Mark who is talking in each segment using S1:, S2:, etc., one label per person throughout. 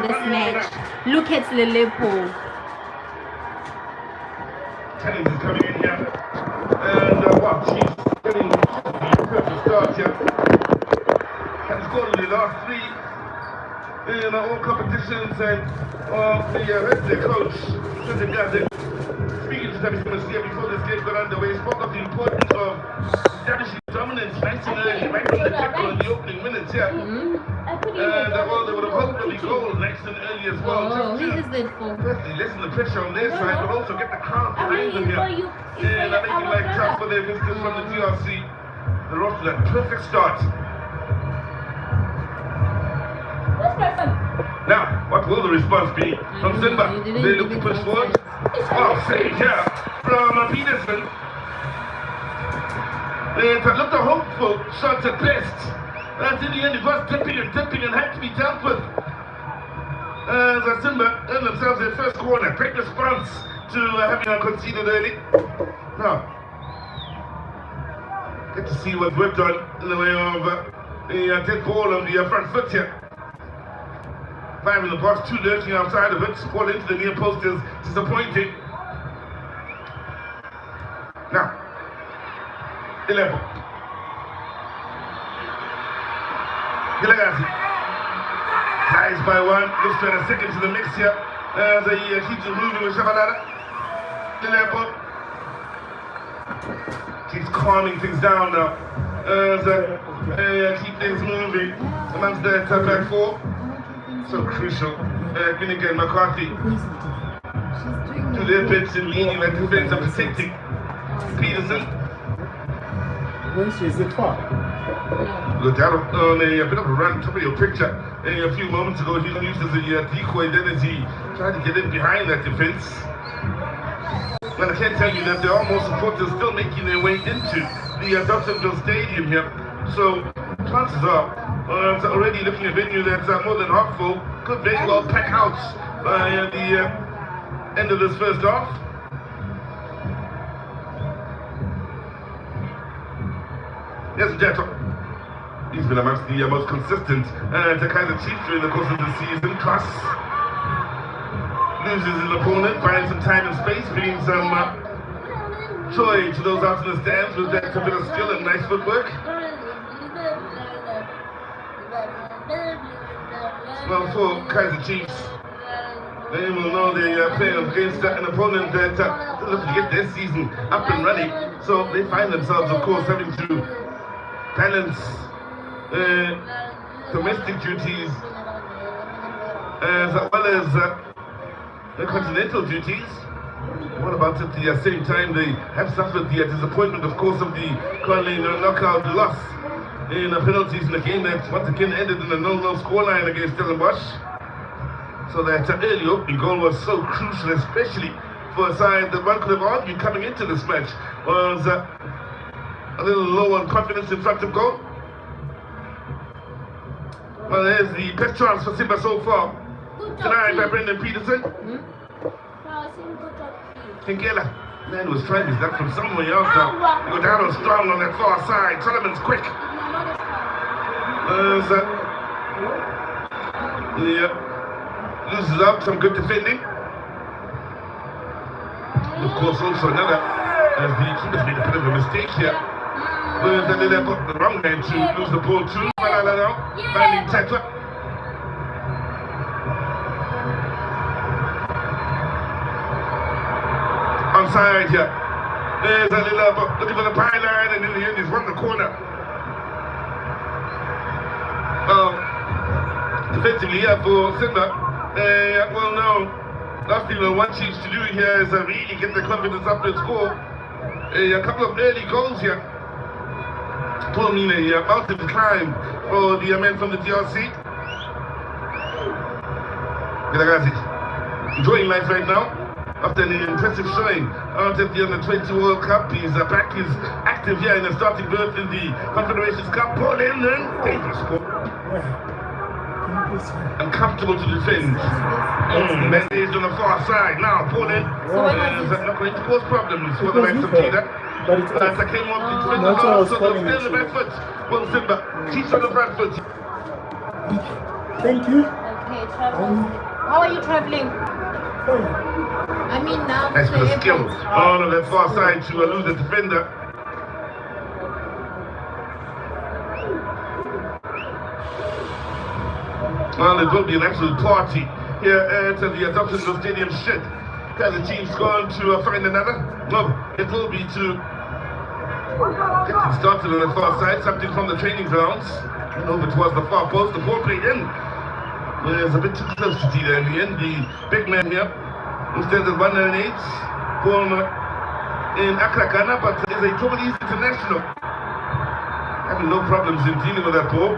S1: this match. Look at Lelepo.
S2: Tennant is coming in here. And wow, she's getting the perfect start here. Has scored in the last three in all competitions, and the coach, Kaizer, speaking to Simba before this game got underway, spoke of the importance of establishing dominance nice and early, right from the tackle in the opening minutes here. And well, they would have hoped to be goals nice and early as well.
S1: Who is it for?
S2: Firstly, lessen the pressure on their side, but also get the crowd behind them here. And I think it like tough for their visitors from the DRC. They're off to that perfect start. Now, what will the response be from Simba? They look to push forward. Oh, save here from Peterson. It looked a hopeful shot at best. And in the end, it was dipping and had to be dealt with. As Simba earned themselves their first corner. Great response to having conceded early. Now, get to see what's worked on in the way of the dead ball on the front foot here. 5 in the box, 2 lurking outside of it. Ball into the near post is disappointing. Now, 11. Gilagasi. Ties by 1. Looks to add a second to the mix here. As he keeps it moving with Shabalala. 11. Keeps calming things down now. As keep things moving amongst the back four. So crucial. Finnegan, McCarthy. To their bits in leading that defense and protecting Peterson.
S3: Which is it for?
S2: Look down on a bit of a run, top of your picture. A few moments ago, he used as a decoy, then as he tried to get in behind that defense. Well, I can't tell you that there are more supporters still making their way into the Dobsonville Stadium here. So, chances are, it's already looking at a venue that's more than half full. Could very well pack out by the end of this first half. Yes, Jetto. He's been amongst the most consistent Kaizer Chiefs during the course of the season. Class loses his opponent, finds some time and space, bringing some joy to those out in the stands with that bit of skill and nice footwork. Well, for Kaizer Chiefs, they will know they are playing against an opponent that looks to get their season up and running. So they find themselves, of course, having to balance domestic duties as well as continental duties. What about at the same time they have suffered the disappointment, of course, of the Conley knockout loss in penalties in a game that once again ended in a 0-0 scoreline against Stellenbosch. So that early opening goal was so crucial, especially for a side that one could have argued coming into this match was a little low on confidence in front of goal. Well, there's the best chance for Simba so far. Tonight by Brendan Peterson. Kinkela. Man was trying his luck from somewhere else now. He got down strong on that far side. Solomon's quick. Loses out some good defending. Of course, also another, as the keeper's made a bit of a mistake here. But they got the wrong man to lose the ball too. Finding Teta. Onside here. There's a little looking for the byline, and in the end he's won the corner. Defensively here for Simba. Well, no. Last thing they want Chiefs to do here is really get the confidence up and score. A couple of early goals here. Told me a mountain climb for the men from the DRC. Gilagasi enjoying life right now. After an impressive showing out at the Under-20 World Cup, he's back. He's active here in the starting berth in the Confederations Cup. Ball in and dangerous score. Uncomfortable to defend. Bandaged on the far side. Now, ball in. Not going to cause problems for the likes of Peter.
S3: But it's
S2: I came off the defender.
S3: That's what I was
S2: So
S3: calling
S2: they'll stay on the back foot. Well, Simba keeps on the front foot.
S3: Thank you.
S1: Okay, try How are you traveling? I mean now.
S2: That's for the skills. On the far side to lose the defender. Well, it will be an absolute party here at the Adoptionville Stadium shed. Has the team's gone to find another? No, it will be to get things started on the far side, something from the training grounds. And over towards the far post, the ball played in. It's a bit too close to Tita in the end. The big man here, who stands at 198, born in Accra, Ghana, but is a Togolese international. Having no problems in dealing with that ball.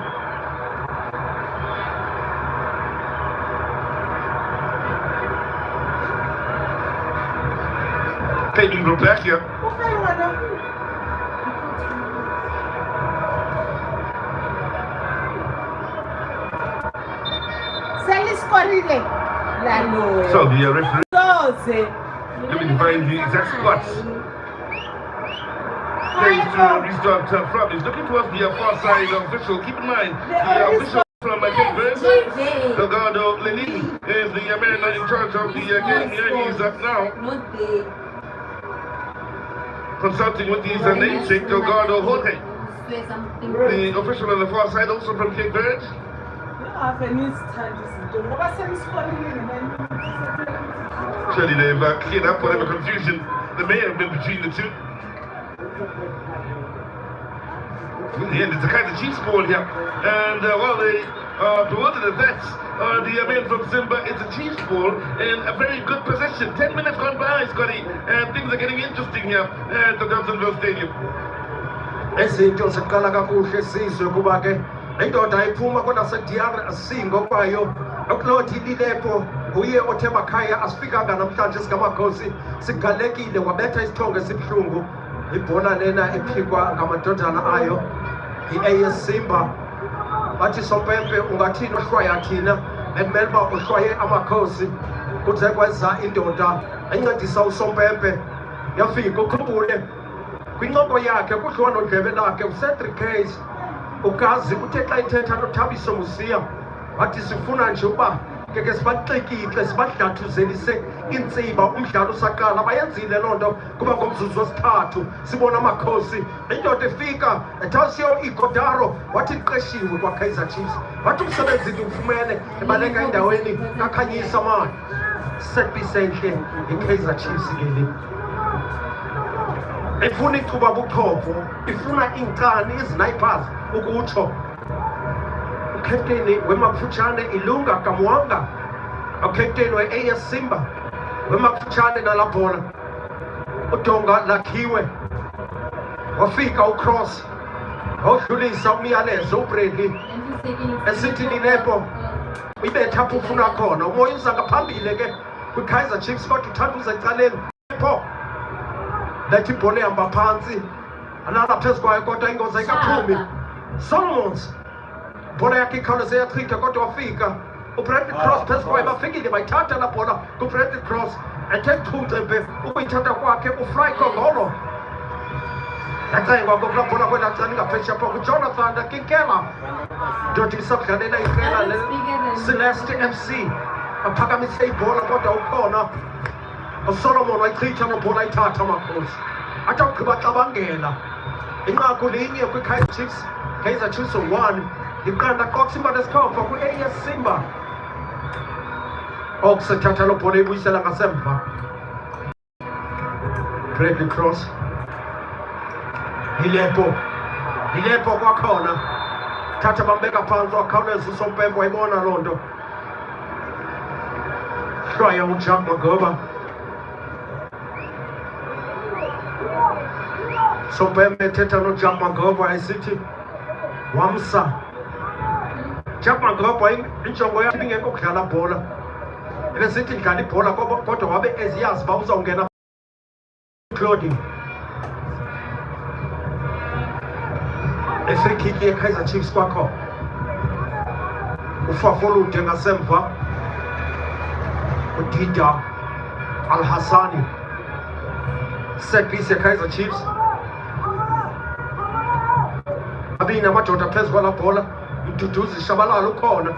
S2: Paving group back here. So the referee, let me find the exact spots. Place to restart from. He's looking towards the far side official. Keep in mind, the official from Kaizer, Delgado Lenin, is the man in charge of the game here. He's up now. Consulting with his namesake, Delgado Jorge. The official on the far side, also from Kaizer. Surely they've cleared up whatever confusion there may have been between the two. In the end, it's the Kaizer Chiefs ball here. And while they are bewildered at that, the men from Simba, it's a Chiefs ball in a very good position. 10 minutes gone by, Scotty, and things are getting interesting here at the Adoptionville Stadium.
S4: Ezinto ziqala kakuhle sizwe kuba ke indoda iphuma kodwa sediyar asingo kwayo ukloti lilepho uye othe makhaya asifikanga namhlanje singamakhosi sigalekile wabetha isithongo esibhlungu ibhola lena ephikwa ngamadodana ayo i-AS Simba bathi sompempe ungathini uhlwaya thina bekumele uba uhlwaye amakhosi kuze kwenza indoda encedisa usompempe yafika ukhumbule kwincoko yakhe kudliwa nodlebe lakhe uCedric Kaizer ukazi uthe xa ithetha noThabiso Musiya wathi sifuna nje uba ngeke sibaxekile sibadlathuzelise intsiba umdlalo usaqala bayenzile loo nto kuba ngomzuzu wesithathu sibona amakhosi indoda efika ethasiyo igodaro wathi iqeshiwe kwaKaizer Chiefs wathi umsebenzi ufumene ebaleka endaweni kakhanyisa mani set-piece enhle iKaizer Chiefs ngeli ifuna icuba buchopho ifuna inkani izinayipers ukutsho ukapteni wemaputshane ilunga kamwanga ukapteni we-AS Simba wemaputshane nalabhola udonga lakhiwe wafika ucross wawudlulisa umyalezo uBradley esithi linepo ibetha apho ufuna khona umoya uza ngaphambili ke kwiKaizer Chiefs kodwa uthanda uze ecaleni pho lethi ibhola ihamba phansi alala phezu kwayo kodwa ingozi ayikaphumi Solomons bhola yakhe ikhawuleze yachitha kodwa wafika uBradley Cross phezu kwayo bafikile bayithatha la bhola kuBradley Cross ethe chumcembe ukuyithatha kwakhe uFry Kongolo yacengwa ngokula bhola kwelacala ingaphesha pho kuJonathan Kinkela ndoda isakudlalela iqela le-Celeste FC aphakamise ibhola kodwa ukhona uSolomon wayichitha nobhola ayithatha amakhosi athi awugqiba xabangela inqaku linye kwiKaizer Chiefs Kaizer Chiefs 1 iqanda qoxa imba nesikhofa kwi-AS Simba okusethatha lo bhola ibuyisela ngasemva Bradley Cross ilepo kwakhona thatha bambeka phansi wakhawuleza usompempe wayibona loo nto hlwaya uJack Magoba sompempe ethetha noJack Magoba esithi wamsa Jack Magoba injongo yakhe ingekho kudlala bhola ebesithi idlala ibhola kodwa wabe eziyazi uba uzawungena Claudine free kick yeKaizer Chiefs kwakho ufafolude ngasemva uDida Al-Hassani set piece yeKaizer Chiefs abini amadoda phezu kwala bhola mduduzi shabalala ukhona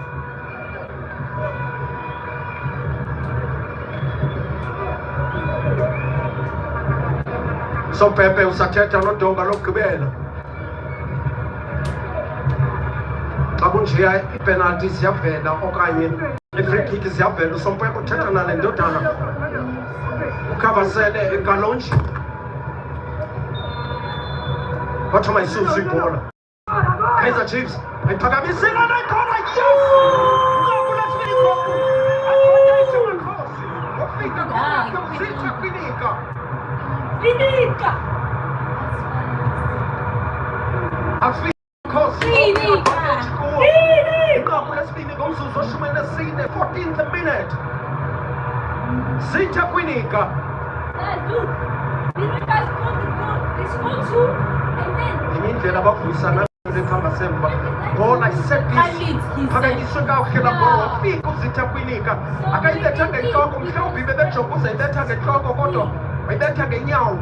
S4: Sompepe usathetha nodonga lokugqibela. Xa kunjeya ipenalty ziyavela okanye i-free kick ziyavela, Sompepe uthetha nale ndodana ukhavasele ekalonji kodwa mayisusa ibhola. Kaizer Chiefs ayiphakamisile nayikhona inqaku lesibini ngomzuzu oshumene nesine, 14th minute. Zitha kwinika enye indlela abavuyisana lekuhamba semva. Bola isetpiece phakanyiswe kakuhle la bola, wafika uZitha kwinika akayibetha ngentloko. Mhlawumbi bebejonga uzayibetha ngentloko kodwa wayibetha ngenyawo.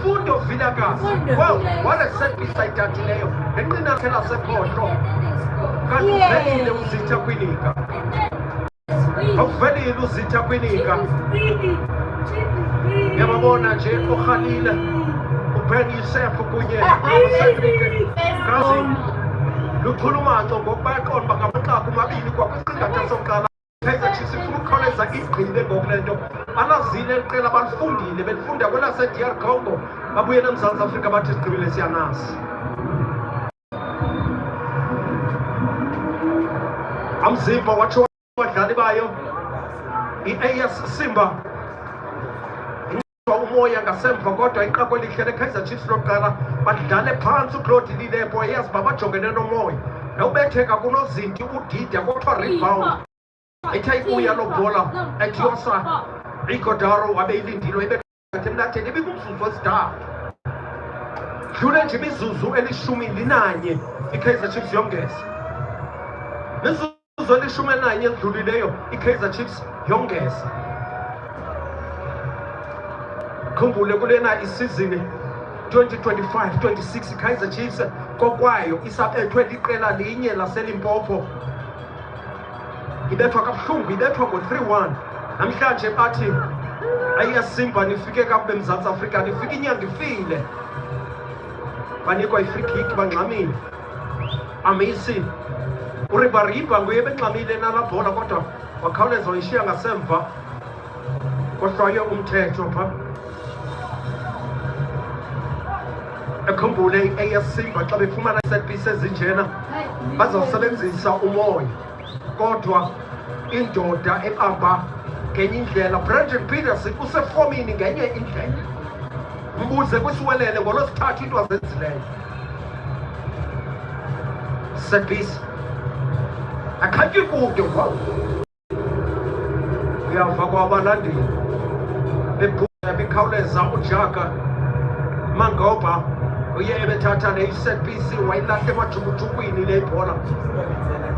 S4: Fundo Vilakazi. Well, what a set piece ayithathileyo ngenqina lakhe lasekhohlo. Kanti uvelile uZitha kwinika, awuvelile uZitha kwinika. Ngiyababona nje uRhalile, uBen Yusuf kunye kazi lukhulumanco ngokuba eqonda uba ngamanqaku mabini kwakwisingatha sokuqala. Kaizer Chiefs ifuna ukukhawuleza igqile ngoku le nto. Alazile eliqela balifundile, belifunda kwelase-DR Congo, babuyele eMzantsi Afrika bathi sigqibile siyanasi. Amzimba watsho abadlali bayo i-AS Simba umoya ngasemva, kodwa inqaku elihle le-Kaizer Chiefs lokuqala badlale phantsi uClaude Lilepo, eyazi uba bajongene nomoya. Nawubetheka kunozinti udide kuthiwa rebound, ethe ibuya lo bhola etiosa Igodaro wabe ilindilwe ibekathe emlatheni. Ibingumzuzu wesithathu, dlule nje imizuzu eli-11 i-Kaizer Chiefs yongeza. Mizuzu eli-11 edlulileyo i-Kaizer Chiefs yongeza. Khumbule kulena isizini 2025-26 i-Kaizer Chiefs kokwayo isabethwe liqela linye laseLimpopo, ibethwa kabuhlungu, ibethwa ngo-3-1. Namhlanje bathi ayiyasimba nifike kakubi eMzantsi Afrika, nifike inyanga ifile. Banikwa i-free kick bangxamile. Amazing. Uribariba nguye bengxamile nala bhola kodwa wakhawuleza wayishiya ngasemva kohlwayo umthetho pha. Ekhumbule i-AS Simba xa befumana i-set piece ezinjena bazawusebenzisa umoya, kodwa indoda ebamba ngenye indlela. Brandon Peterson usefomini ngenye indlela. Mbuze kwisiwelele ngolwesithathu into azenzileyo. Set piece akhange kude kwawo, uyava kwabalandeli bebhuya bekhawuleza uJaga Mangoba uye ebethatha le set piece wayilahle emajukujukwini le bhola.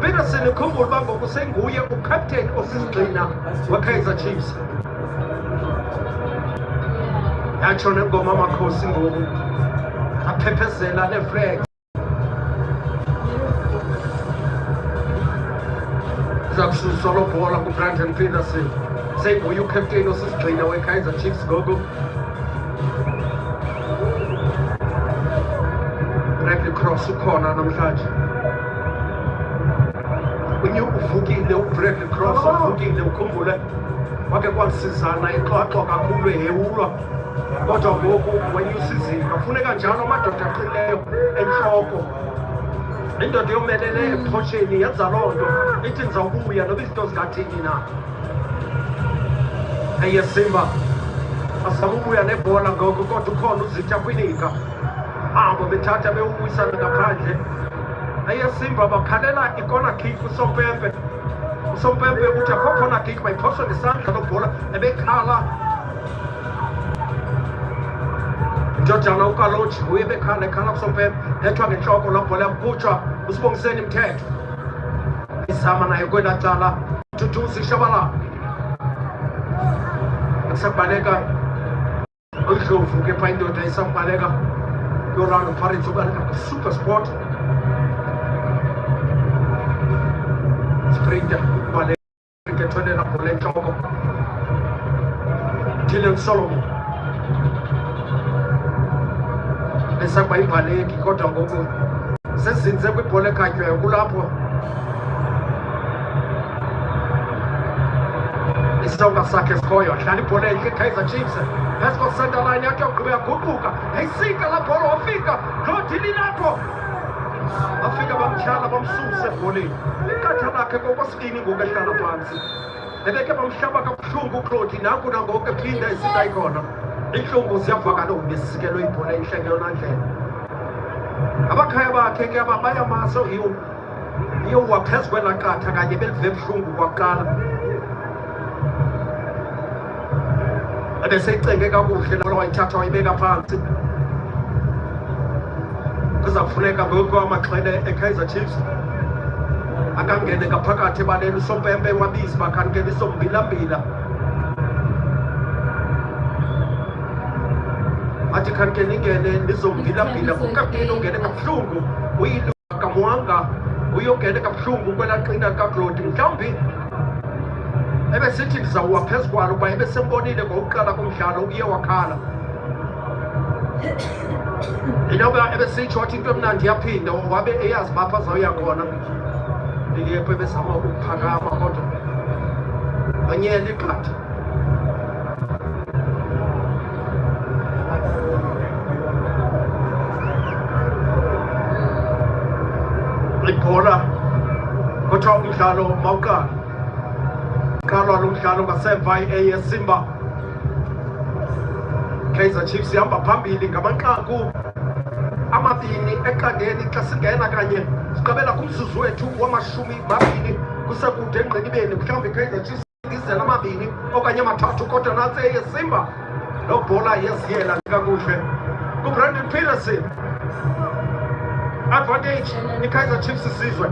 S4: Peterson ukhumbula uba ngoku senguye ucaptain osisigxina weKaizer Chiefs. Yatsho nengoma amakhosi ngoku aphephezela ne-flag. Zakususwa lo bhola nguBrandon Peterson, senguye ucaptain osisigxina weKaizer Chiefs ngoku. Cross ukhona namhlanje. Unye uvukile uBradley Cross, uvukile ukhumbule wake kwasizana exoxo kakhulu ehewulwa, kodwa ngoku wenyusizini kafuneka njalo amadoda aqinileyo enhloko. Indoda yomelele ephotsheni yenza loo nto, ithi ndizawubuya noba izinto zingathini na. Eye Simba azama ubuya nebhola ngoku, kodwa ukhona uZitha kwinika abo bethatha bewubuyisana ngaphandle. Eye Simba bakhalela ikona kick uSompempe. uSompempe uthi akho khona kick, bayiphoswa ngesandla lo bhola ebekhala. Njojana uKaloji nguye bekhala ekhala kuSompempe, ethwa ngentloko la bhola yakhutshwa uSibongiseni Mthetho. Izama naye kwela cala Tutusi Shabalala akusabaleka uDlovu ke pha indoda isabaleka Yolanda Pirates ubaleka Super Sport Sprinter ubaleka ethwelela bhola entloko. Dylan Solomon Besakwa imbaleki kodwa ngoku sezinze kwibhola ekhatywayo kulapho isonga sakhe sikhoyo dlala ibhola entle Kaizer Chiefs phantsi ko-center line yakhe yogqiba yaguquka yayisika laa bhola wafika lodili lapho bafika bamtyhala bamsuse ebholeni iqatha lakhe kokwesibini ngoku ehlala phantsi bebeke bamhlaba kabuhlungu uklodi nanku nangoku ephinda esita ikhona iintlungu ziyavakala ubesikelwe ibhola entle ngeyona ndlela abakhaya bakhe ke aba bayamaso iyowuwa phezu kwelaa qatha kanye belive buhlungu kwakuqala ebeseyicenge kakuhle laa wayithatha wayibeka phantsi kuza kufuneka ngoku amaxhele eKaizer Chiefs akangene ngaphakathi ebaleni usompempe wabizi bakhanikela isombilambila athi khanikela ingene nizombilambila kukapteni ongene kabuhlungu uyiluka kamwanga uyongene kabuhlungu kwelaa qina likaglodi mhlawumbi ebesithi ndizawuwa phezu kwalo kuba ebesembonile ngokuqala komdlalo uye wakhala inoba ebesitsho wathi into emnandi yaphinda wabe eyazi bapha azawuya khona liliyepho ebezama ukuphakama kodwa banyela iqatha ibhola kuthiwa umdlalo mawuqala qalwa lo mdlalo ngasemva Simba Kaizer Chiefs ihamba phambili ngamanqaku amabini eqandeni xa singena kanye siqabela kumzuzu wethu wama-20 kusekude engqinibeni mhlawumbi Kaizer Chiefs izela amabini okanye amathathu kodwa nantsi Simba lo bhola yeziyela kakuhle kuBrandon Peterson advantage iKaizer Chiefs isizwe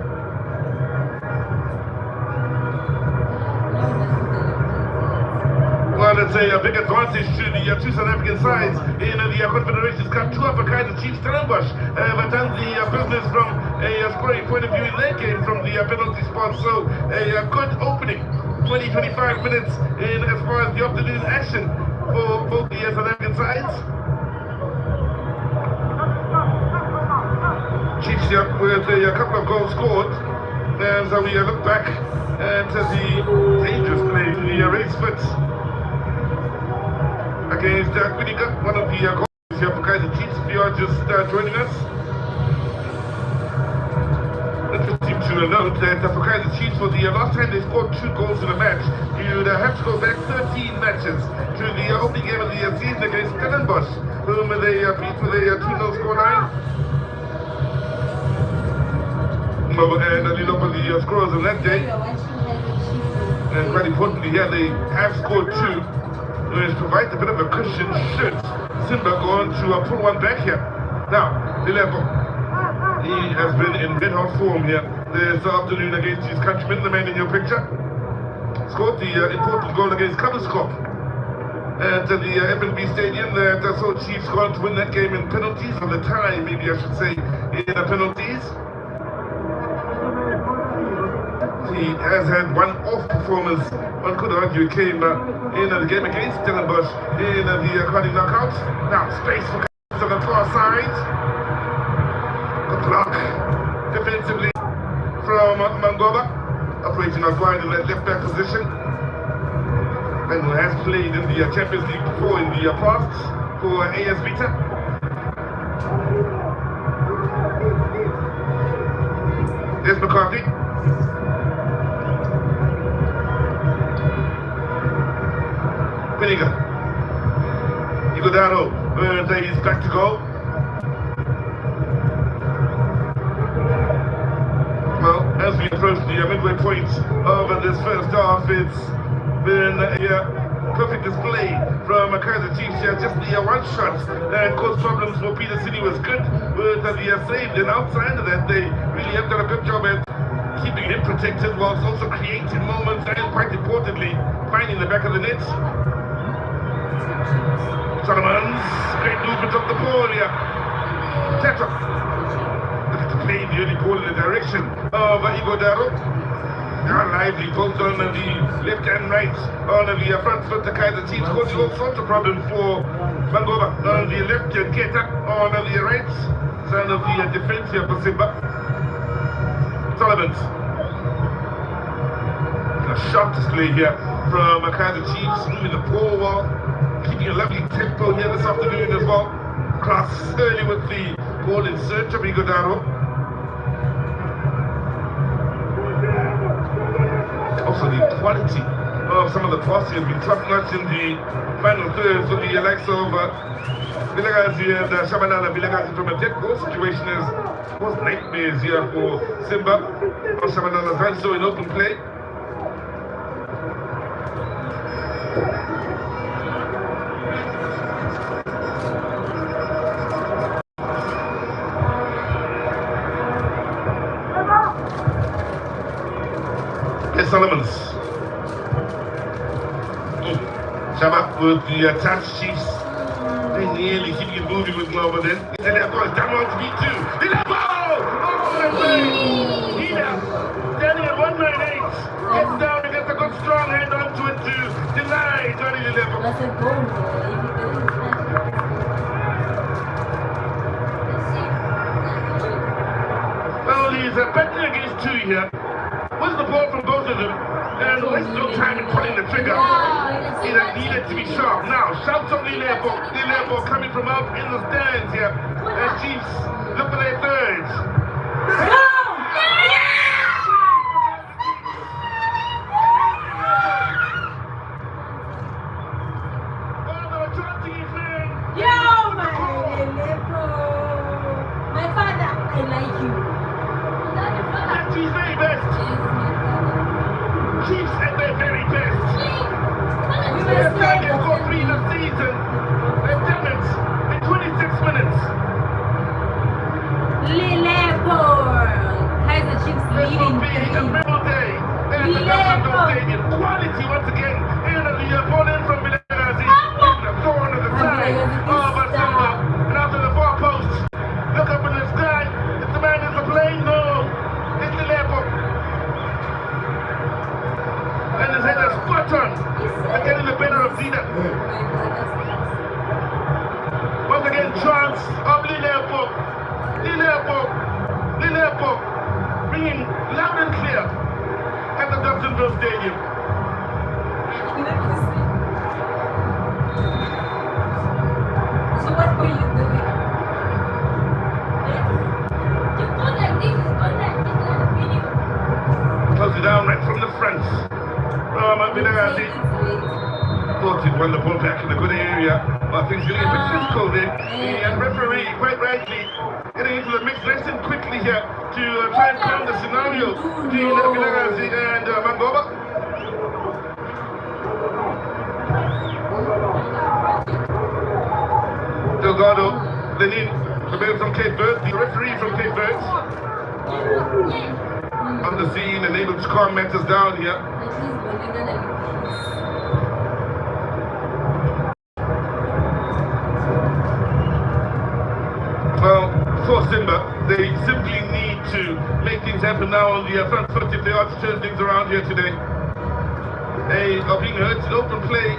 S2: Well, it's a big advantage to the two South African sides in the Confederations Cup. Two of the Kaizer Chiefs, Stellenbosch, have done the business from a scoring point of view in their game from the penalty spot. So a good opening, 20-25 minutes in as far as the afternoon action for both the South African sides. Chiefs with a couple of goals scored. And so we look back at the dangerous play, the race fits against Quinica, one of the goals here for Kaizer Chiefs. If you are just joining us, interesting to note that for Kaizer Chiefs, for the last time they scored 2 goals in a match, you'd have to go back 13 matches to the opening game of the season against Stellenbosch, whom they beat with a 2-0 scoreline. And you know, for the scores on that day, and quite importantly here, they have scored 2, which provides a bit of a cushion should Simba go on to pull one back here. Now, Dilepo, he has been in red-hot form here this afternoon against his countrymen, the man in your picture. Scored the important goal against Cubberskop at the FNB Stadium. That saw Chiefs go on to win that game in penalties, or the tie, maybe I should say, in penalties. He has had one off performance, one could argue came in the game against Stellenbosch in the quality knockout. Now space for Kaizer on the far side. The block defensively from Mangoba, operating out wide in that left back position. And who has played in the Champions League before in the past for AS Vita. There's McCarthy. Piniga. Igodaro, he's back to go. Well, as we approach the midway point of this first half, it's been a perfect display from Kaizer Chiefs here. Just the one shot that caused problems for Peter City was good with the save. And outside of that, they really have done a good job at keeping him protected whilst also creating moments and, quite importantly, finding the back of the net. Solomons, great movement of the ball here. Tetra. Look at the play, the early ball in the direction of Igodaro. Now lively, both on the left and right. On the front foot, the Kaizer Chiefs causing all sorts of problems for Mangoba. On the left, Keta. On the right side of the defense here for Simba. Sullivan's. A sharp display here from Kaizer Chiefs, moving the ball well, keeping a lovely tempo here this afternoon as well. Class early with the ball in search of Igodaro. Also the quality of some of the passing has been top notch in the final third for the likes of Vilagazi and Shabanala. Vilagazi from a dead goal situation was nightmares here for Simba. Shabanala done so in open play. Solomons. Shaba with the attached Chiefs. They nearly keep it moving with love, but then they're going down on to me too. Oh, that's right. Hina, standing at 198. Gets down and gets a good strong hand onto it to deny Johnny the level.
S1: That's a goal.
S2: Well, he's betting against two here. Where's the ball from both of them? And waste no time in pulling the trigger. It needed to be sharp. Now, shouts on Lilebo coming from out in the stands here. As Chiefs look for their thirds.
S1: My father, I like you.
S2: That's his very best. Chiefs at their very best. They're playing in score 3 this season. They've done it in 26 minutes.
S1: Lilebo. Kaizer Chiefs
S2: This will
S1: leading
S2: be a
S1: 3.
S2: medal day at the National Stadium. Quality once again. And the opponent from Vilagazi in the thorn of the side of Simba. And after the far post, look up in the sky. Is the man in the plane? No. It's Lilebo. And his head is spot on. And getting the better of Zida. Once again, chance of Lilebo. Ringing loud and clear at the Dobsonville Stadium.
S1: So what were you doing? You go like this,
S2: Close it down right from the front. Vilagazi thought he'd won the ball back in a good area, but things getting a bit physical there. And referee, quite rightly, getting into the mix nice and quickly here to try and calm the scenario between Vilagazi and Mangoba. Delgado, Lenin, the man from Cape Verde, the referee from Cape Verde, on the scene and able to calm matters down here. Well, for Simba, they simply need to make things happen now on the front foot if they are to turn things around here today. They are being hurt in open play,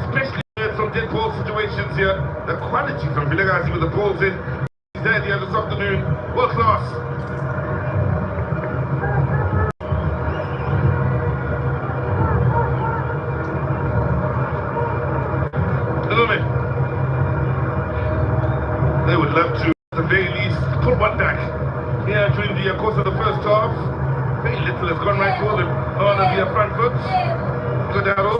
S2: especially from dead ball situations here. The quality from Vilagazi with the balls in is there here this afternoon. World class. They would love to, at the very least, put one back here during the course of the first half. Very little has gone right for them on the front foot. Good arrow.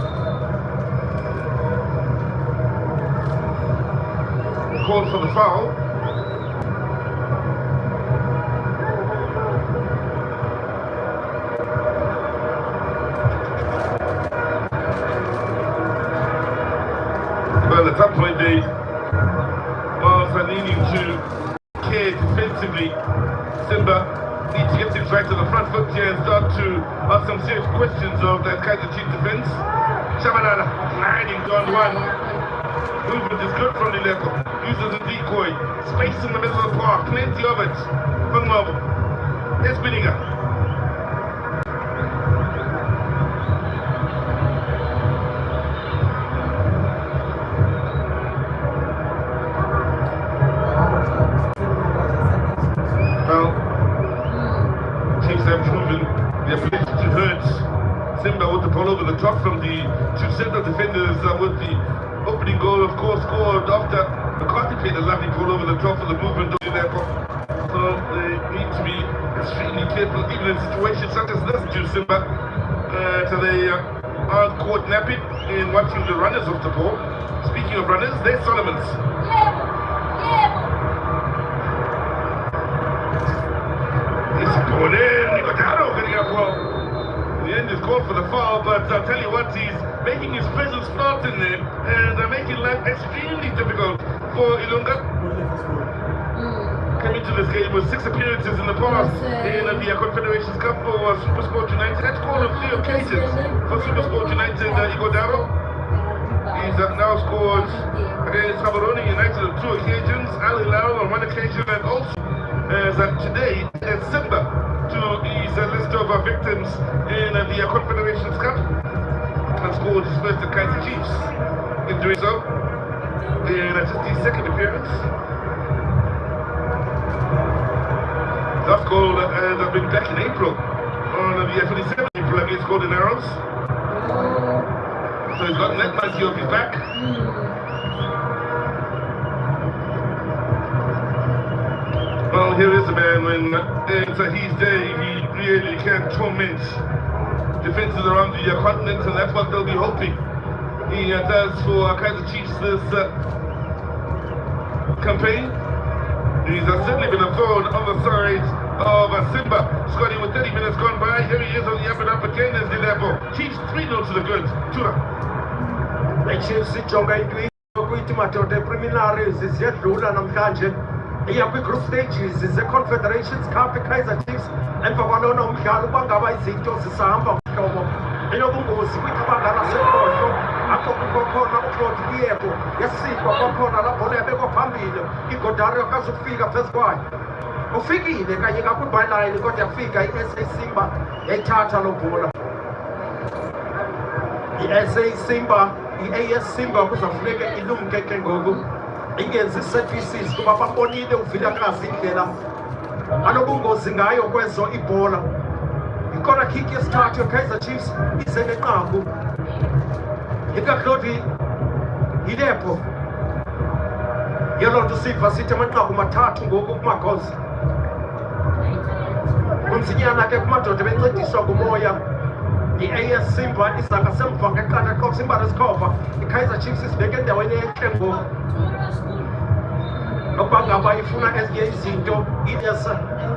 S2: Called for the foul. Well, at some point they are needing to care defensively. Simba needs to get things right to the front foot here and start to ask some serious questions of that Kaizer Chiefs defense. Shabalala sliding down one. Movement is good from the level. Uses a decoy. Space in the middle of the park. Plenty of it. From Marble. Espiniga. the top from the two center defenders with the opening goal, of course, scored after McCarthy played a lovely ball over the top for the movement of the airport. So they need to be extremely careful, even in situations such as this, to Simba. So they aren't caught napping in watching the runners of the ball. Speaking of runners, there's Solomon's. It's going in, Nicotano getting up well. The end is called for the foul, but I'll tell you what, he's making his presence felt in there, and making life extremely difficult for Ilunga. Came into this game with 6 appearances in the past in the Confederations Cup for Supersport United. That's called on 3 occasions for Supersport United, Igodaro. He's now scored against Gaborone United on 2 occasions, Al Hilal on 1 occasion, and also today Simba to his list of victims in the Confederations Cup, and scored his first Kaizer Chiefs in doing so in just his 2nd appearance. Last goal and I've been back in April on the 27th April against Golden Arrows. So he's got that monkey off his back. Well, here is a man when it's his day, he really can torment defenses around the continent, and that's what they'll be hoping he does for Kaizer Chiefs this campaign. He's certainly been a thorn on the side of Simba. Scotty with 30 minutes gone by. Here he is on the up and up again as the level. Chiefs 3-0 to the good. Tuna.
S4: Chiefs ijonga into ukuthi madoda preliminaries ziyadlula namhlanje iya kwi-group stages ze-Confederations Cup Kaizer Chiefs emva kwalona umdlalo bangaba izinto zisahamba ngohlobo enobungozi kwibanga lasekhohlo apho kukho khona uClaude Diego yasikwa kwakhona lapho yabekwa phambili iGodario akazufika phezu kwayo ufikile kanye ka-goodbye line kodwa yafika i-SA Simba yayithatha lo bhola i-SA Simba i-AS Simba kuzafuneka ilumke ke ngoku ingenzi set pieces kuba babonile uvilakazi indlela anobungozi ngayo kwezo ibhola ikona kick yesithathu yeKaizer Chiefs ize nenqaku ikaClaude Diego yelonto siva sithi amanqaku mathathu ngoku kumagozi kunzinyana ke kumadoda bencediswa ngumoya i-AS Simba iza ngasemva ngeqanda qo Simba lesikhova iKaizer Chiefs isibeke endaweni enhle ngoku nokuba ngaba ifuna ezinye izinto i-AS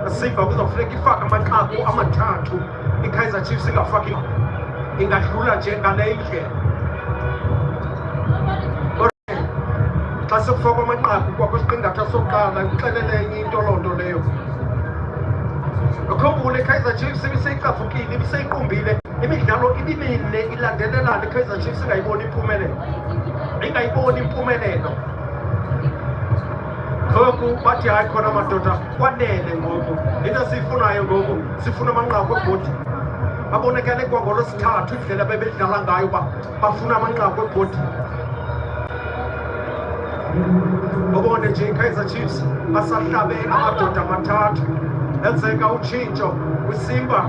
S4: Simba kuzofuneka ifake amanqaku amathathu iKaizer Chiefs ingafaki ingadlula nje ngale ndlela xa sekufakwa amanqaku kwakwesiqingatha sokuqala ikuxelele enye into loo nto leyo ukhumbule iKaizer Chiefs ibiseyicafukile ibiseyiqumbile imidlalo ibimine ilandelelana iKaizer Chiefs ingayiboni impumelelo ngoku bathi hayi khona madoda kwanele ngoku into siyifunayo ngoku sifuna amanqaku ebhodi babonakele kwangolwesithathu indlela bebedlala ngayo bafuna amanqaku ebhodi ubone nje iKaizer Chiefs basahlabe amadoda amathathu enzeka utshintsho kwiSimba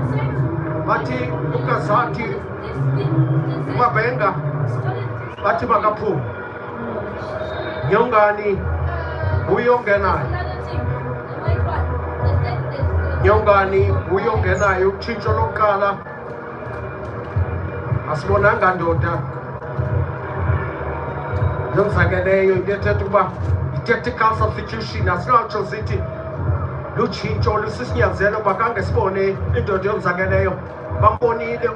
S4: bathi uKazati Mabenga bathi makaphume Nyongani uyongenayo Nyongani uyongenayo utshintsho lokuqala asibonanga ndoda yonzakeleyo into ethetha ukuba i-tactical substitution asinatsho sithi lutshintsho lusisinyanzelo uba kangesibone indoda yonzakeleyo bambonile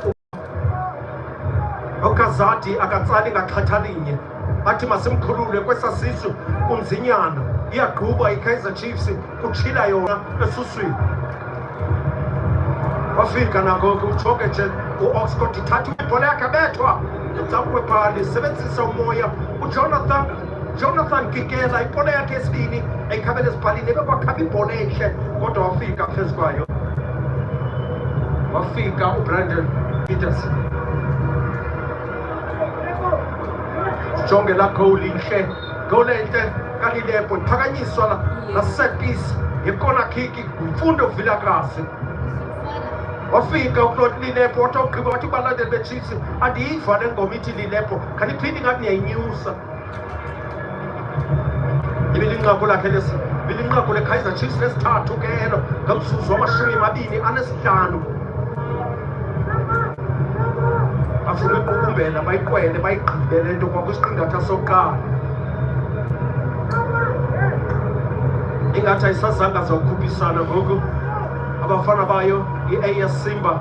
S4: uKazati akatsali ngaxhatha linye bathi masimkhulule kwesasisu kunzinyana iyaqhuba iKaizer Chiefs kutshila yona esuswini wafika nangoku ujoke nje u-Oxford ithatha ibhola yakhe bethwa uzakwepali sebenzisa umoya uJonathan Kikela ibhola yakhe esibini ayikhabela esiphalini ebekwakhaba ibhola enhle kodwa wafika phezu kwayo wafika uBrandon Peters jonge la goal inhle goal enhle kaLilepo iphakanyiswa la set piece yekona kick mfundo Vilakazi wafika ukuloti Lilepo watogqiba wathi balandeli beChiefs andiyiva le ngoma ithi Lilepo khaniphinde ngathi niyayinyusa ibilinqaku lakhe bilinqaku leKaizer Chiefs lesithathu ke elo ngomzuzu wama-25 bafuna uyiqukumbela bayiqwele bayigqibe le nto kwakwisiqingatha sokuqala ingathi ayisazanga zokukhuphisana ngoku abafana bayo i-AS Simba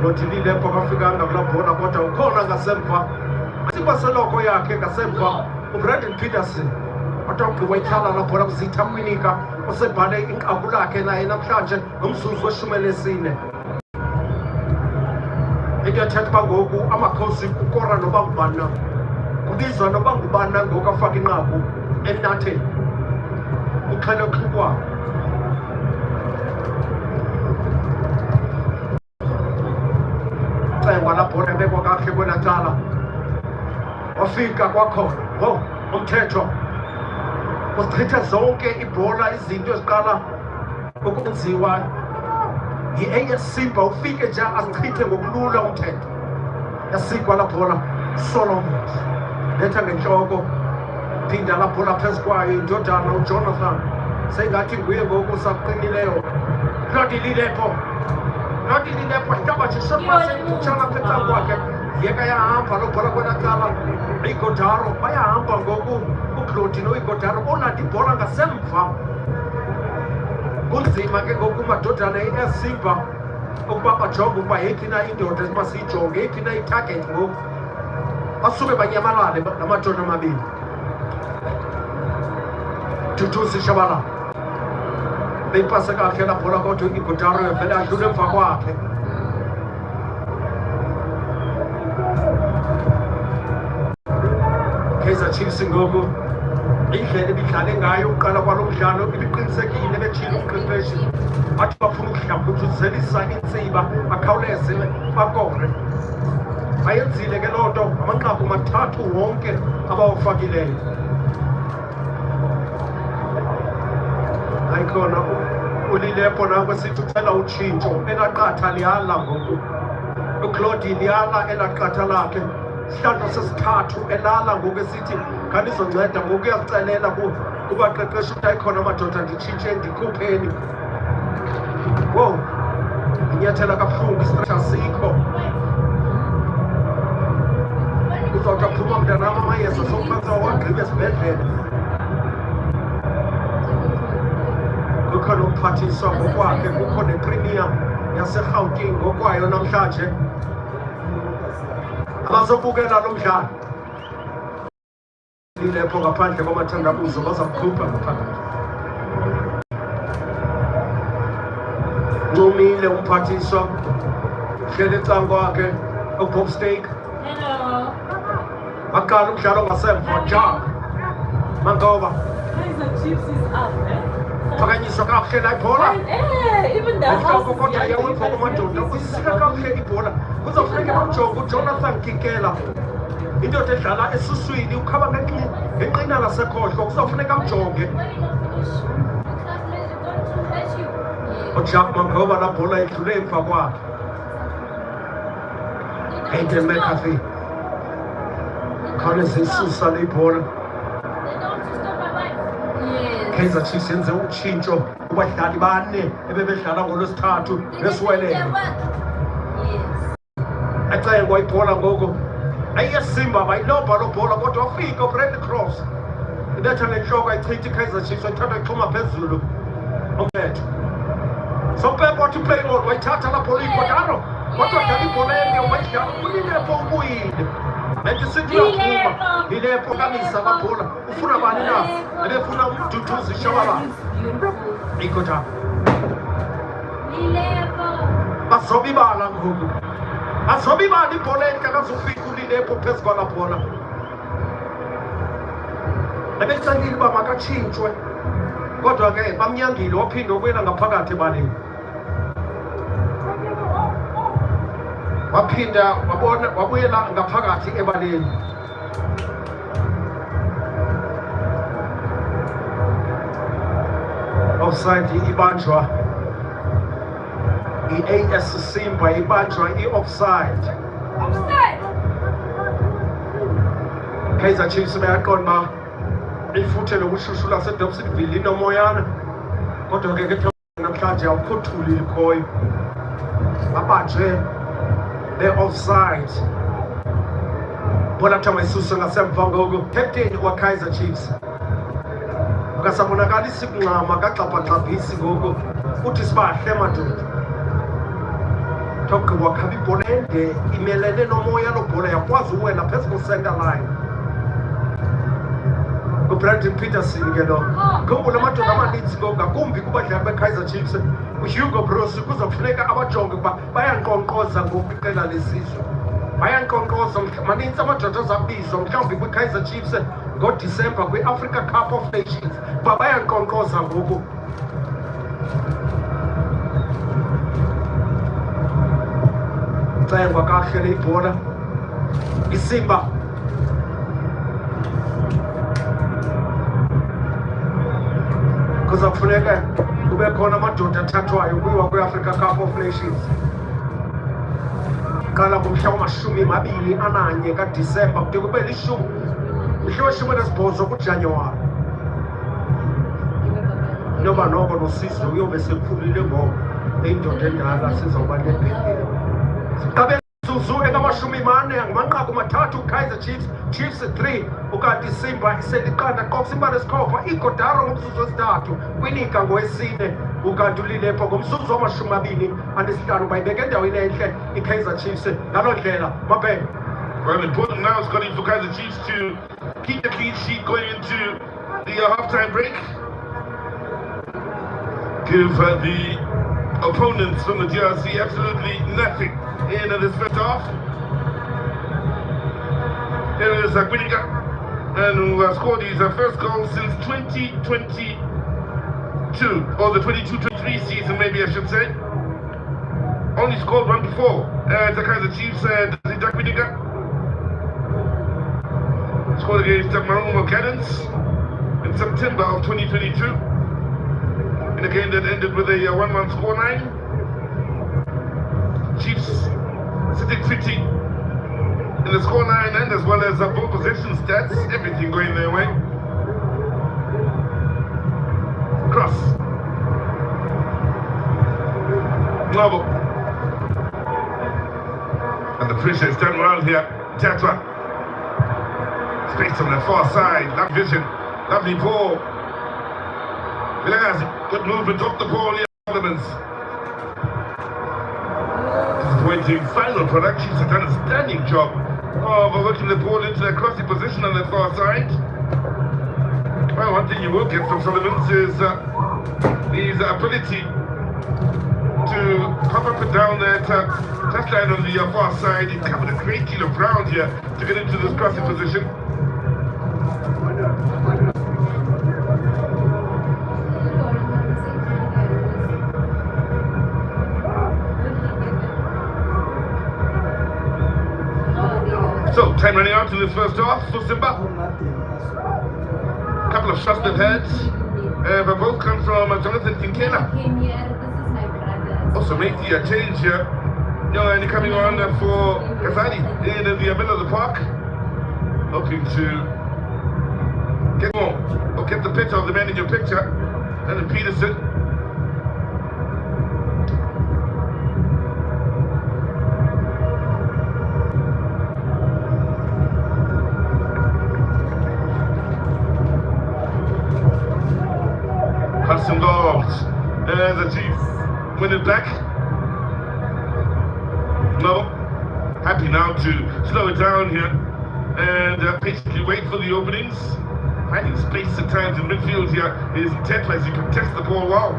S4: lothi Lilepo kafikanga kulaa bhola kodwa ukhona ngasemva Simba seloko yakhe ngasemva uBrandon Peterson watogqiba ityhala la bhola kuzitha Mwinika osebhale inqaku lakhe naye namhlanje ngomzuzu we-14 into yathetha uba ngoku amakhosi ukora noba ngubani na kubizwa noba ngubani na ngoku afaka inqaku emnatheni uxhele uxhukwayo cengwa la bhola ebekwa kakuhle kwelaa cala wafika kwakhona umthetho uzichithe zonke ibhola izinto eziqala ukwenziwa yi-AS Simba ufike nje azichithe ngokulula umthetho yasikwa la bhola Solomon letha ngentloko phinda la bhola phezu kwayo indodana uJonathan sengathi nguye ngoku sakuqinileyo Lilepo hlaba nje shotmasekutshana phetha kwakhe yeka yahamba lo bhola kwelaa cala igodaro bayahamba ngoku ukloti noigodaro olanda ibhola ngasemva kunzima ke ngoku madodana e-AS Simba ukuba bajonge ukuba yeyiphi na indoda ukuba siyijonge yeyiphi na itarget ngoku basuke banyamalale namadoda amabili Duduzi Shabalala beyipase kakuhle la bhola kodwa igodaro yavele adlule emva kwakhe Kaizer Chiefs ngoku indlela ebidlale ngayo uqala kwalo mdlalo ibiqinisekile betshile umqeqeshi athi bafuna ukuhlambuthuzelisa intsiba bakhawuleze bakore bayenzile ke loo nto amanqaku mathathu wonke abawafakileyo ayikhona uLilepo nako sithi ucela utshintsho elaqatha liyala ngoku uClody liyala elaqatha lakhe sihlandlo sesithathu elala ngoku esithi kanizonceda ngoku uyazicelela kubaqeqeshi ukuthi ayikhona amadoda nditshintshe ndikhupheni wow inyathela kabuhlungu isitresha sikho uzawuthi aphuma mntanam amayeza sokuphantsa wagqiba esibhedlele kukho nomphathiswa ngokwakhe kukho nepremier yaseRhawutini ngokwayo namhlanje abazobukela lo mdlalo Lilepo ngaphandle kwamathandabuzo bazakukhupha ngaphakathi ncumile umphathiswa hlele ecango wakhe uBob Steak aqala umdlalo ngasemva Jack Mangoba
S1: Kaizer Chiefs is up,
S4: phakanyiswa kakuhle la ibhola
S1: even the house is
S4: kodwa yawemva kwamadoda kusisika kakuhle ibhola kuzofuneke bamjonge uJonathan Kikela indoda edlala esuswini ukhaba ngenqina lasekhohlo kuzofuneka amjonge uJack Mangoba la bhola idlule emva kwakhe Hayden McCarthy khane zisusa le bhola Kaizer Chiefs yenze utshintsho kubadlali bane ebebedlala ngolwesithathu besiwelele ecengwa ibhola ngoku AS Simba bayilobha lo bhola kodwa wafika uBrandon Cross ibetha ngenhloko ayichitha iKaizer Chiefs wayithatha ixhuma phezulu umpetho sompepho wathi play on wayithatha la bhola igodaro kodwa dlala ibhola ende wayidlala uLilepo ubuyile manje sithi uyaphuma Lilepo kamisa la bhola ufuna bani na ebefuna uMduduzi Shabalala igodaro bazobibala ngoku bazobibala ibhola engakazufika uLilepo phezu kwala bhola ebecangile uba makatshintshwe kodwa ke bamnyangile waphinde ubuyela ngaphakathi ebaleni waphinda wabuyela ngaphakathi ebaleni offside ibanjwa I-AS Simba ibanjwa i-offside. Kaizer Chiefs bayaqonda uba ifuthe lobushushu lasedobsonville linomoyana, kodwa ke namhlanje awukhothuli likhoyo. Babanjwe be-offside. Bola Thama isuso ngasemva ngoku. Captain wa Kaizer Chiefs akasabonakalisi kungxama, akagxabhagxabhisi ngoku. Uthi sibahle madoda. Togqiba wakhaba ibhola ende imelene nomoya lo bhola yakwazi uwela phezu ko-center line. Brandon Peterson ke lo khumbula amadoda amaninzi ngoku ngakumbi kubadlali be-Kaizer Chiefs uHugo Broos kuzofuneka abajonge ukuba bayankqonkqoza ngoku iqela lesizwe, bayankqonkqoza. Manintsi amadoda azabizwa mhlawumbi kwi-Kaizer Chiefs ngoDisemba kwi-Africa Cup of Nations uba bayankqonkqoza ngoku. Cengwa kahle le ibhola iSimba. Kuzafuneka kube khona amadoda athathwayo kuyiwa kwi-Africa Cup of Nations. Qala ngomhla wama-21 kaDisemba kude kube mhla we-18 kuJanuwari. Noba noko noSizwe uyobe sekhulile ngoku eyindoda endala sizawuba nebhekile. Siqabe Zuzu engamashumi-4 ngamanqaku mathathu Kaizer Chiefs 3 ukanti Simba seliqanda qox imbali esikhofa igodaro ngomzuzu wesithathu kwinika ngowesine ukanti ulilepho ngomzuzu wama-25 bayibeke endaweni enhle i-Kaizer Chiefs ngalo ndlela mabheke.
S2: Well, important now, Scotty, for Kaizer Chiefs to keep the clean sheet going into the halftime break. Give the opponents from the DRC absolutely nothing in this first half. Here is Gwinika, and who has scored his first goal since 2022, or the 22-23 season, maybe I should say. Only scored one before. The Kaizer Chiefs, Gwinika scored against Marumo Cannons in September of 2022. In a game that ended with a 1-1 scoreline. Chiefs sitting pretty in the scoreline and as well as ball possession stats, everything going their way. Cross. Global. And the pressure is done well here. Tatwa. Space on the far side. That vision. Lovely ball. Good movement off the ball here, elements. Disappointing final product. Chiefs have done a stunning job of working the ball into the crossing position on the far side. Well, one thing you will get from Sullivans is his ability to pop up and down that touchline on the far side. He covered a great deal of ground here to get into this crossing position. So, time running out in this first half for Simba. A couple of shots they've had. But both come from Jonathan Kinkela. Also made the change here. And coming on for Kazani in the middle of the park. Hoping to get more. Or get the picture of the man in your picture. And then Peterson. Some goals as the Chiefs win it back. No, happy now to slow it down here and patiently wait for the openings. Finding space at times in midfield here is intent as he contests the ball well,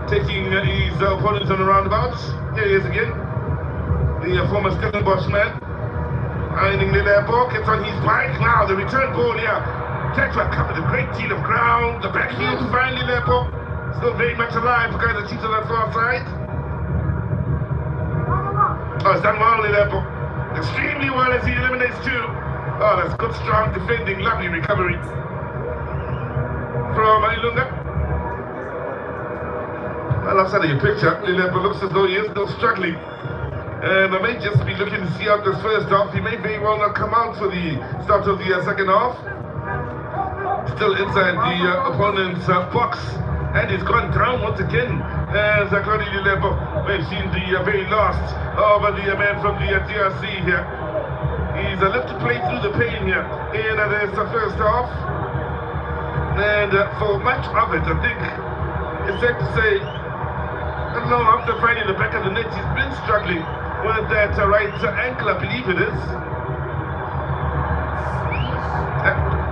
S2: taking his opponents on the roundabouts. Here he is again, the former Stellenbosch man, finding the ball, gets on his bike. Now the return ball here. Tetra covered a great deal of ground. The backfield finally there, ball. Still very much alive for Kaizer Chiefs on that far side. Oh, it's done well, Liverpool. Extremely well as he eliminates two. Oh, that's good, strong defending, lovely recovery from Ilunga. Well, outside of your picture, Lilepo looks as though he is still struggling. And I may just be looking to see out this first half. He may very well not come out for the start of the second half. Still inside the opponent's box. And he's gone down once again. As Claudio Lilepo, we've seen the very last of the man from the DRC here. He's left to play through the pain here in this first half. And for much of it, I think it's safe to say, I don't know, after finding the back of the net, he's been struggling with that right ankle, I believe it is.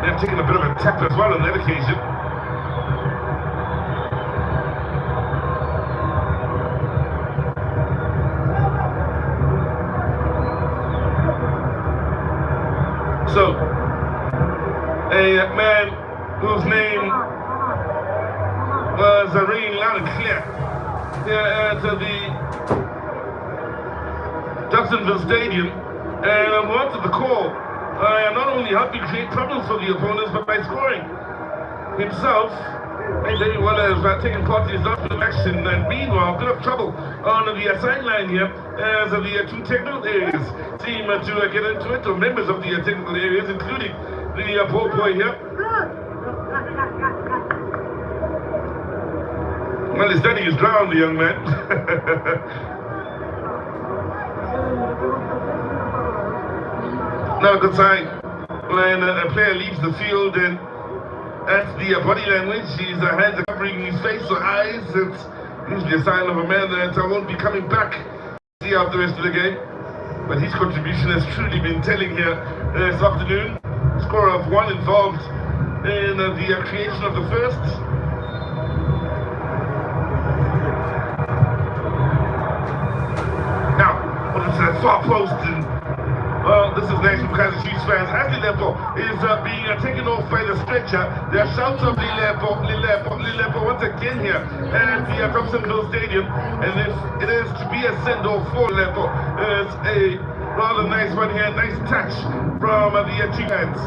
S2: They're taking a bit of a tap as well on that occasion. So, a man whose name was ringing loud and clear here at the Jacksonville Stadium, and wanted the call, not only helping create problems for the opponents, but by scoring himself, and very well as taking part in his own action, and meanwhile, bit of trouble on the sideline here, as the two technical areas seem to get into it, or members of the technical areas, including the ball boy here. Well, he's standing his ground, the young man. Not a good sign when a player leaves the field, and that's the body language. His hands are covering his face or eyes. It's usually a sign of a man that won't be coming back to see out the rest of the game. But his contribution has truly been telling here this afternoon. Score of one involved in the creation of the first. Now, on to that far post, and well, this is nice from Kaizer Chiefs fans. As Lilepo is being taken off by the stretcher, there are shouts of Lilepo once again here at the Jacksonville Stadium. And if it is to be a send-off for Lilepo, it's a rather nice one here, nice touch from the Chiefs fans.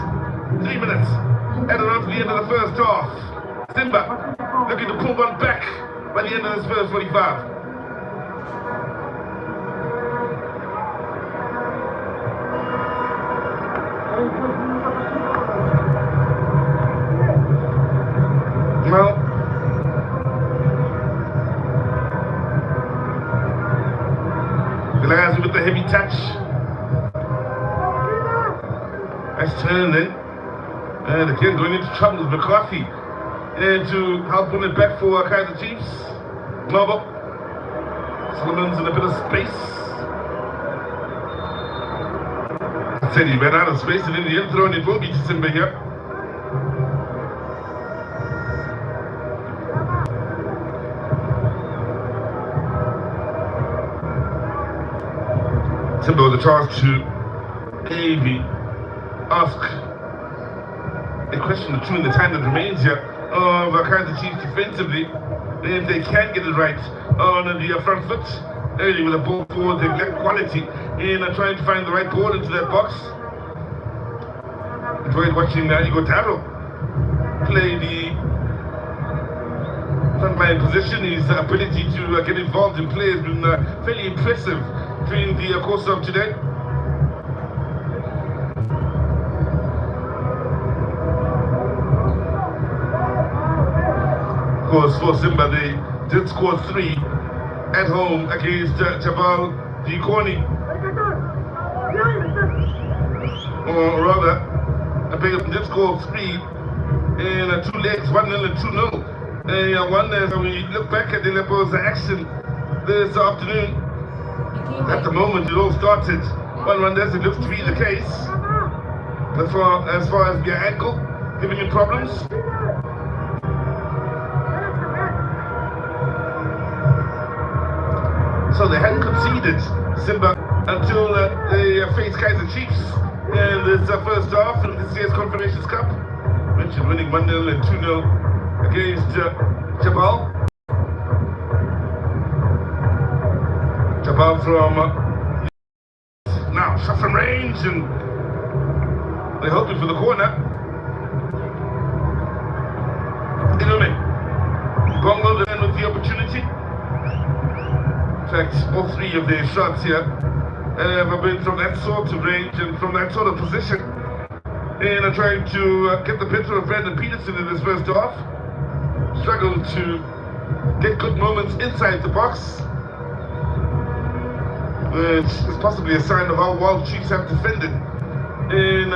S2: 3 minutes at around the end of the first half. Simba looking to pull one back by the end of this first 45. Well, Galazi with the heavy touch. Nice turn then. And again going into trouble with McCarthy. And to help pull it back for Kaizer Chiefs. Noble. Solomon's in a bit of space. I said he ran out of space, and in the end throw, and it will be to Simba here. Simba with a chance to maybe ask a question or two in the time that remains here of Kaizer Chiefs defensively. If they can get it right on the front foot, early with a ball forward, they've got quality in trying to find the right ball into that box. Enjoyed watching Igor Taro play the frontline position. His ability to get involved in play has been fairly impressive during the course of today. Of course, for Simba, they did score 3 at home against Jabal Dikoni. Or rather, I beg did score 3 in 2 legs, 1-0 and 2-0. One as we look back at the Lilepo's action this afternoon. At the moment, it all started 1-1 as it looks to be the case. As far as their ankle giving him problems. So they hadn't conceded Simba until they faced Kaizer Chiefs in this first half in this year's Confederations Cup. Mentioned winning 1-0 and 2-0 against Jabal. Jabal from now shot from range, and they're hoping for the corner. Inume Bongo then with the opportunity. In fact, all three of their shots here have been from that sort of range and from that sort of position. And are trying to get the better of Brandon Peterson in this first half. Struggled to get good moments inside the box, which is possibly a sign of how well Chiefs have defended in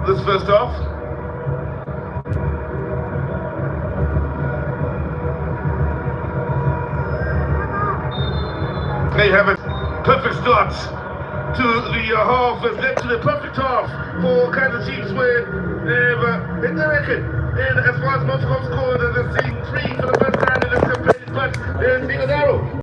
S2: this first half. They have a perfect start to the half, has led to the perfect half for Kaizer Chiefs, where they've hit the record. And as far as most goals scored, they're seeing 3 for the first time in this campaign, but they're being narrow.